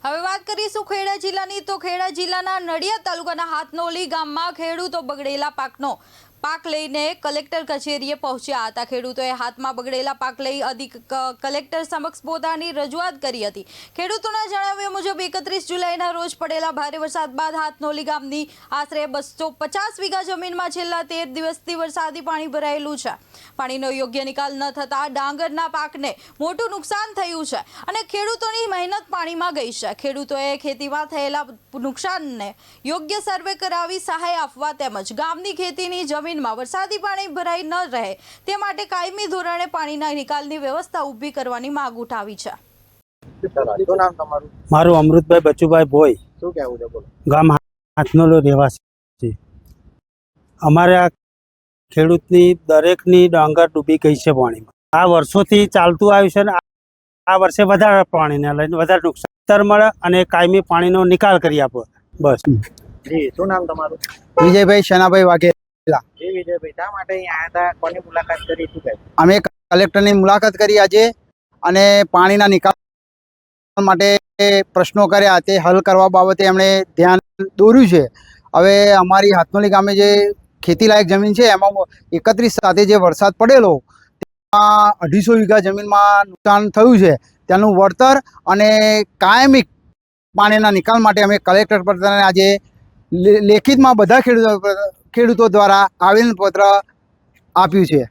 હવે વાત કરીશું ખેડા જિલ્લાની તો ખેડા જિલ્લાના નડિયાદ તાલુકાના હાથનોલી ગામમાં ખેડૂતો બગડેલા પાક લઈને કલેક્ટર કચેરીએ પહોંચ્યા હતા। ખેડૂતોએ હાથમાં બગડેલા પાક લઈ કલેક્ટર સમક્ષ પોતાની રજૂઆત કરી હતી। ખેડૂતોના જણાવ્યા મુજબ 31 જુલાઈના રોજ પડેલા ભારે વરસાદ બાદ હાથનોલી ગામની આશરે 250 વીઘા જમીનમાં છેલ્લા 13 દિવસથી વરસાદી પાણી ભરાયેલું છે। પાણીનો યોગ્ય નિકાલ ન થતાં ડાંગરના પાકને મોટું નુકસાન થયું છે અને ખેડૂતોની મહેનત પાણીમાં ગઈ છે। ખેડૂતોએ ખેતીમાં થયેલા નુકસાનને યોગ્ય સર્વે કરાવી સહાય આપવા તેમજ ગામની ખેતીની જમીનમાં વરસાદી પાણી ભરાઈ ન રહે તે માટે કાયમી ધોરણે પાણીના નિકાલની વ્યવસ્થા ઊભી કરવાની માંગ ઉઠાવી છે। મારું અમૃતભાઈ બચુભાઈ ભોઈ, શું કહેવું છે? બોલો। ગામ હાથનોલો રહેવાસી। અમારે આ ખેડૂતની દરેકની ડાંગર ડૂબી ગઈ છે પાણીમાં। આ વર્ષોથી ચાલતું આવ્યું છે ને આ વર્ષે વધારે પાણીને લઈને વધારે નુકસાન મળે અને કાયમી પાણીનો નિકાલ કરી આપો બસ। જી, શું નામ તમારું? વિજયભાઈ શનાભાઈ વાઘેલા। જી વિજયભાઈ, શા માટે અહીંયા આવ્યા હતા? કોની મુલાકાત કરી? શું કહે? અમે કલેક્ટરની મુલાકાત કરી આજે અને પાણીના નિકાલ માટે પ્રશ્નો કર્યા, તે હલ કરવા બાબતે એમણે ધ્યાન દોર્યું છે। હવે અમારી હાથનોલી ગામે જે ખેતીલાયક જમીન છે એમાં 31 સાથે જે વરસાદ પડેલો તેમાં 250 વીઘા જમીનમાં નુકસાન થયું છે। તેનું વળતર અને કાયમી પાણીના નિકાલ માટે અમે કલેક્ટર પર આજે લેખિતમાં બધા ખેડૂતો દ્વારા આવેદનપત્ર આપ્યું છે।